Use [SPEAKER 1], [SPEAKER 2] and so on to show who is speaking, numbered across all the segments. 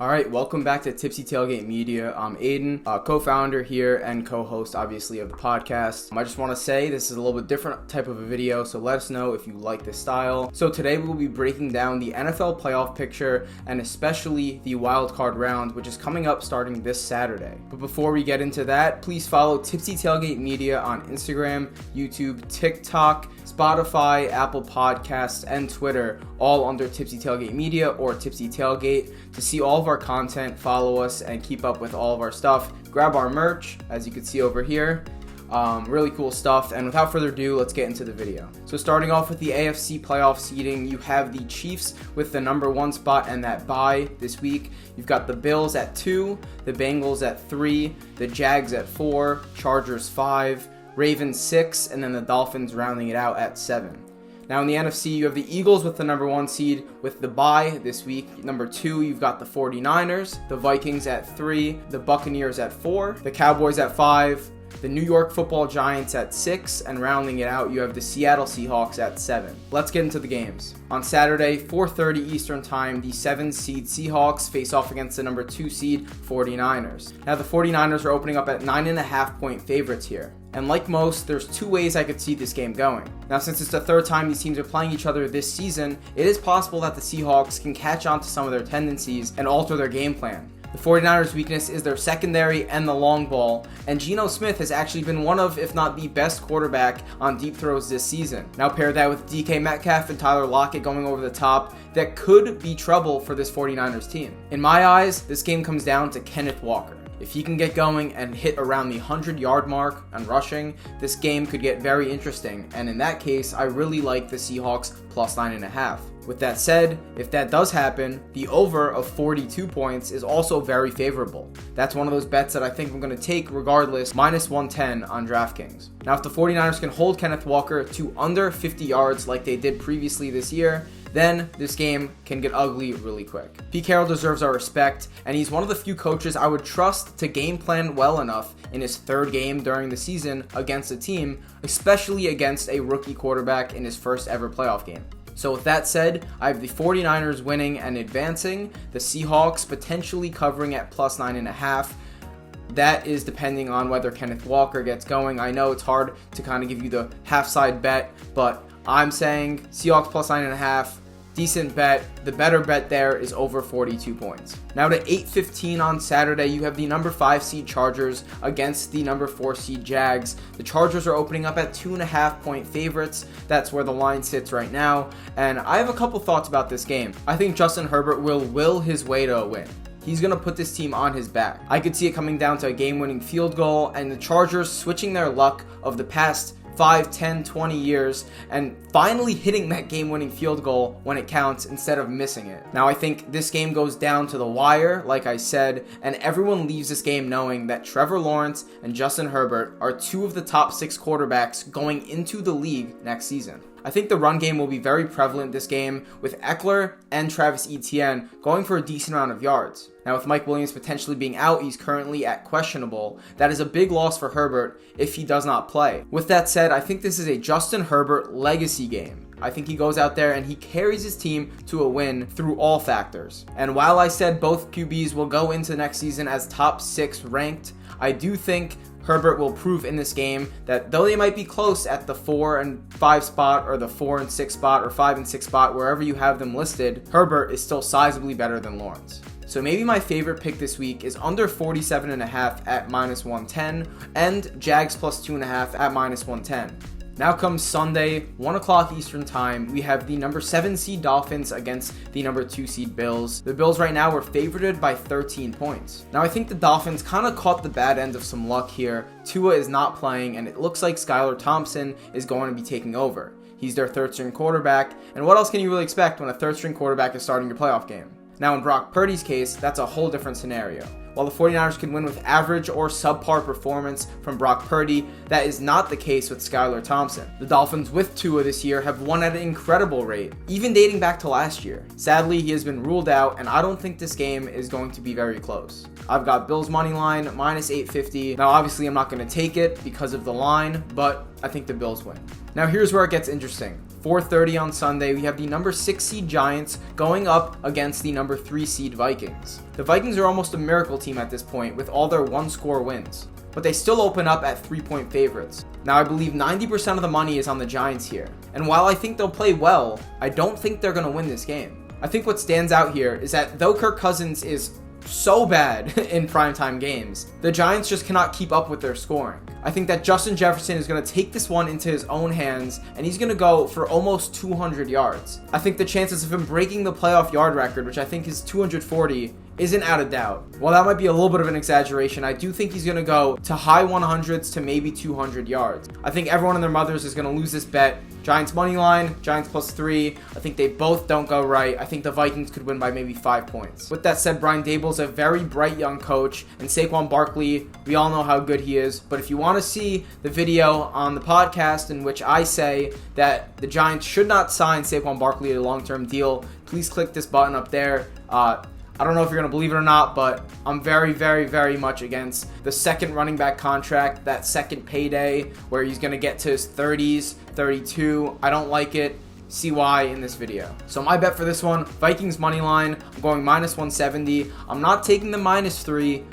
[SPEAKER 1] Alright, welcome back to Tipsy Tailgate Media. I'm Aiden, co-founder here and co-host, obviously, of the podcast. I just want to say this is a little bit different type of a video, so let us know if you like this style. So today we'll be breaking down the NFL playoff picture and especially the Wildcard round, which is coming up starting this Saturday. But before we get into that, please follow Tipsy Tailgate Media on Instagram, YouTube, TikTok, Spotify, Apple Podcasts, and Twitter, all under Tipsy Tailgate Media or Tipsy Tailgate. To see all of our content, follow us and keep up with all of our stuff. Grab our merch, as you can see over here. Really cool stuff. And without further ado, let's get into the video. So starting off with the AFC playoff seeding, you have the Chiefs with the number 1 spot and that bye this week. You've got the Bills at 2, the Bengals at 3, the Jags at 4, Chargers 5, Ravens 6, and then the Dolphins rounding it out at 7. Now in the NFC, you have the Eagles with the number 1 seed with the bye this week. Number 2, you've got the 49ers, the Vikings at 3, the Buccaneers at 4, the Cowboys at 5, the New York Football Giants at 6, and rounding it out, you have the Seattle Seahawks at 7. Let's get into the games. On Saturday, 4:30 Eastern Time, the 7 seed Seahawks face off against the number 2 seed 49ers. Now the 49ers are opening up at 9.5 point favorites here. And like most, there's 2 ways I could see this game going. Now, since it's the 3rd time these teams are playing each other this season, it is possible that the Seahawks can catch on to some of their tendencies and alter their game plan. The 49ers' weakness is their secondary and the long ball, and Geno Smith has actually been one of, if not the best quarterback on deep throws this season. Now pair that with DK Metcalf and Tyler Lockett going over the top, that could be trouble for this 49ers team. In my eyes, this game comes down to Kenneth Walker. If he can get going and hit around the 100-yard mark on rushing, this game could get very interesting, and in that case, I really like the Seahawks plus 9.5. With that said, if that does happen, the over of 42 points is also very favorable. That's one of those bets that I think I'm going to take regardless, minus 110 on DraftKings. Now, if the 49ers can hold Kenneth Walker to under 50 yards like they did previously this year, then this game can get ugly really quick. Pete Carroll deserves our respect, and he's one of the few coaches I would trust to game plan well enough in his 3rd game during the season against a team, especially against a rookie quarterback in his first ever playoff game. So with that said, I have the 49ers winning and advancing, the Seahawks potentially covering at plus 9.5. That is depending on whether Kenneth Walker gets going. I know it's hard to kind of give you the half-side bet, but I'm saying Seahawks plus 9.5, decent bet. The better bet there is over 42 points. Now to 8:15 on Saturday, you have the number 5 seed Chargers against the number 4 seed Jags. The Chargers are opening up at 2.5 point favorites. That's where the line sits right now. And I have a couple thoughts about this game. I think Justin Herbert will his way to a win. He's going to put this team on his back. I could see it coming down to a game-winning field goal and the Chargers switching their luck of the past 5, 10, 20 years and finally hitting that game-winning field goal when it counts instead of missing it. Now, I think this game goes down to the wire, like I said, and everyone leaves this game knowing that Trevor Lawrence and Justin Herbert are 2 of the top 6 quarterbacks going into the league next season. I think the run game will be very prevalent this game, with Eckler and Travis Etienne going for a decent amount of yards. Now, with Mike Williams potentially being out, he's currently at questionable. That is a big loss for Herbert if he does not play. With that said, I think this is a Justin Herbert legacy game. I think he goes out there and he carries his team to a win through all factors. And while I said both QBs will go into next season as top 6 ranked, I do think Herbert will prove in this game that though they might be close at the 4 and 5 spot or the 4 and 6 spot or 5 and 6 spot, wherever you have them listed, Herbert is still sizably better than Lawrence. So maybe my favorite pick this week is under 47.5 at minus 110 and Jags plus 2.5 at minus 110. Now comes Sunday, 1 o'clock Eastern Time. We have the number 7 seed Dolphins against the number 2 seed Bills. The Bills right now are favorited by 13 points. Now I think the Dolphins kind of caught the bad end of some luck here. Tua is not playing, and it looks like Skylar Thompson is going to be taking over. He's their 3rd string quarterback, and what else can you really expect when a 3rd string quarterback is starting your playoff game? Now in Brock Purdy's case, that's a whole different scenario. While the 49ers can win with average or subpar performance from Brock Purdy, that is not the case with Skylar Thompson. The Dolphins with Tua this year have won at an incredible rate, even dating back to last year. Sadly, he has been ruled out, and I don't think this game is going to be very close. I've got Bills money line minus 850. Now, obviously, I'm not going to take it because of the line, but I think the Bills win. Now, here's where it gets interesting. 4:30 on Sunday, we have the number 6 seed Giants going up against the number 3 seed Vikings. The Vikings are almost a miracle team at this point with all their one-score wins, but they still open up at 3-point favorites. Now, I believe 90% of the money is on the Giants here, and while I think they'll play well, I don't think they're going to win this game. I think what stands out here is that though Kirk Cousins is so bad in primetime games, the Giants just cannot keep up with their scoring. I think that Justin Jefferson is going to take this one into his own hands, and he's going to go for almost 200 yards. I think the chances of him breaking the playoff yard record, which I think is 240, isn't out of doubt. While that might be a little bit of an exaggeration, I do think he's going to go to high 100s to maybe 200 yards. I think everyone and their mothers is going to lose this bet. Giants money line, Giants +3. I think they both don't go right. I think the Vikings could win by maybe 5 points. With that said, Brian Daboll's a very bright young coach, and Saquon Barkley, we all know how good he is. But if you want to see the video on the podcast in which I say that the Giants should not sign Saquon Barkley to a long-term deal, please click this button up there. I don't know if you're going to believe it or not, but I'm very, very, very much against the second running back contract, that second payday where he's going to get to his 30s, 32. I don't like it. See why in this video. So my bet for this one, Vikings money line. I'm going minus 170. I'm not taking the -3,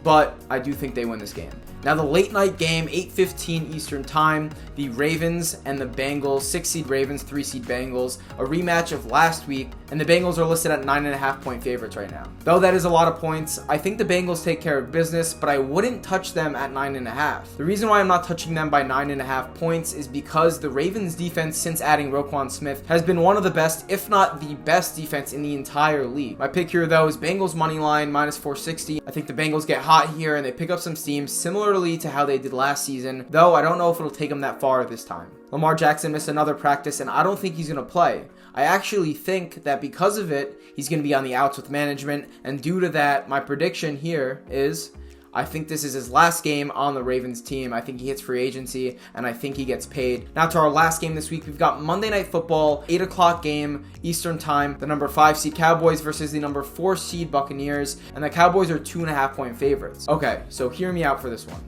[SPEAKER 1] but I do think they win this game. Now the late night game, 8:15 Eastern time, the Ravens and the Bengals, 6 seed Ravens, 3 seed Bengals, a rematch of last week, and the Bengals are listed at 9.5 point favorites right now. Though that is a lot of points, I think the Bengals take care of business, but I wouldn't touch them at 9.5. The reason why I'm not touching them by 9.5 points is because the Ravens defense since adding Roquan Smith has been one of the best, if not the best defense in the entire league. My pick here though is Bengals money line minus 460. I think the Bengals get hot here and they pick up some steam similarly to how they did last season, though I don't know if it'll take them that far this time. Lamar Jackson missed another practice, and I don't think he's going to play. I actually think that because of it, he's going to be on the outs with management, and due to that, my prediction here is I think this is his last game on the Ravens team. I think he hits free agency, and I think he gets paid. Now to our last game this week, we've got Monday Night Football, 8 o'clock game, Eastern time. The number 5 seed Cowboys versus the number 4 seed Buccaneers, and the Cowboys are 2.5 point favorites. Okay, so hear me out for this one.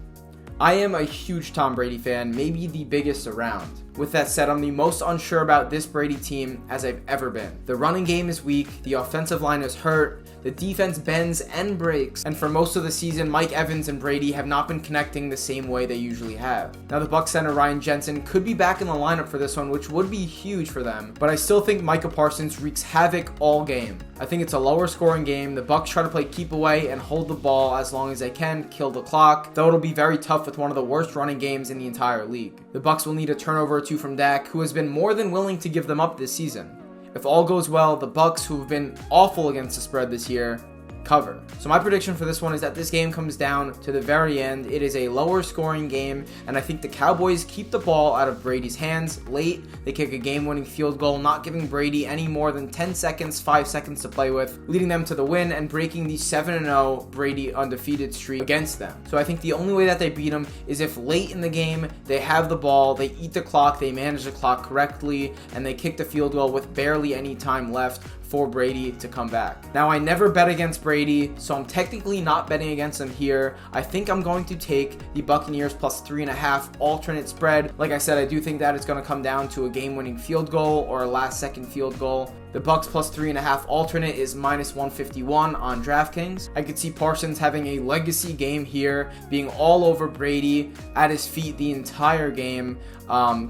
[SPEAKER 1] I am a huge Tom Brady fan, maybe the biggest around. With that said, I'm the most unsure about this Brady team as I've ever been. The running game is weak, the offensive line is hurt, the defense bends and breaks, and for most of the season, Mike Evans and Brady have not been connecting the same way they usually have. Now, the Bucs center Ryan Jensen could be back in the lineup for this one, which would be huge for them, but I still think Micah Parsons wreaks havoc all game. I think it's a lower scoring game. The Bucs try to play keep away and hold the ball as long as they can, kill the clock, though it'll be very tough with one of the worst running games in the entire league. The Bucs will need a turnover or two from Dak, who has been more than willing to give them up this season. If all goes well, the Bucs, who have been awful against the spread this year, cover. So my prediction for this one is that this game comes down to the very end. It is a lower scoring game, and I think the Cowboys keep the ball out of Brady's hands late. They kick a game-winning field goal, not giving Brady any more than 10 seconds, 5 seconds to play with, leading them to the win and breaking the 7-0 Brady undefeated streak against them. So I think the only way that they beat them is if late in the game they have the ball, they eat the clock, they manage the clock correctly, and they kick the field goal with barely any time left for Brady to come back. Now, I never bet against Brady, so I'm technically not betting against him here. I think I'm going to take the Buccaneers plus 3.5 alternate spread. Like I said, I do think that it's going to come down to a game-winning field goal or a last-second field goal. The Bucs plus 3.5 alternate is minus 151 on DraftKings. I could see Parsons having a legacy game here, being all over Brady, at his feet the entire game,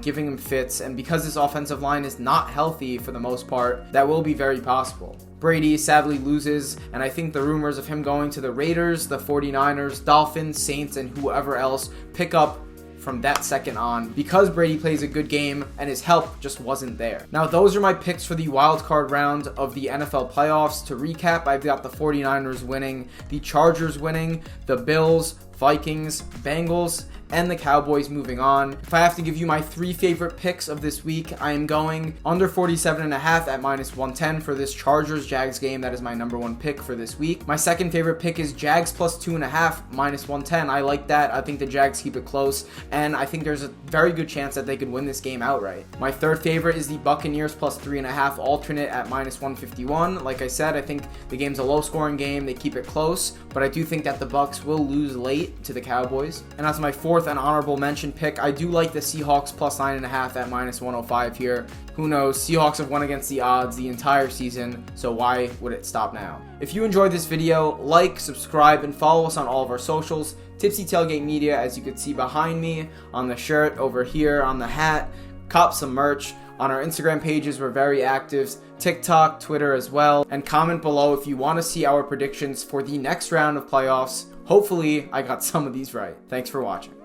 [SPEAKER 1] giving him fits. And because this offensive line is not healthy for the most part, that will be very possible. Brady sadly loses, and I think the rumors of him going to the Raiders, the 49ers, Dolphins, Saints, and whoever else pick up from that second on because Brady plays a good game and his help just wasn't there. Now, those are my picks for the wildcard round of the NFL playoffs. To recap, I've got the 49ers winning, the Chargers winning, the Bills, Vikings, Bengals, and the Cowboys moving on. If I have to give you my 3 favorite picks of this week, I am going under 47.5 at -110 for this Chargers-Jags game. That is my number 1 pick for this week. My second favorite pick is Jags plus 2.5 -110. I like that. I think the Jags keep it close, and I think there's a very good chance that they could win this game outright. My third favorite is the Buccaneers plus 3.5 alternate at -151. Like I said, I think the game's a low-scoring game. They keep it close, but I do think that the Bucs will lose late to the Cowboys. And as my fourth and honorable mention pick, I do like the Seahawks plus 9.5 at -105 here. Who knows? Seahawks have won against the odds the entire season, so why would it stop now? If you enjoyed this video, like, subscribe, and follow us on all of our socials. Tipsy Tailgate Media, as you can see behind me, on the shirt, over here, on the hat. Cop some merch. On our Instagram pages, we're very active. TikTok, Twitter as well. And comment below if you want to see our predictions for the next round of playoffs. Hopefully, I got some of these right. Thanks for watching.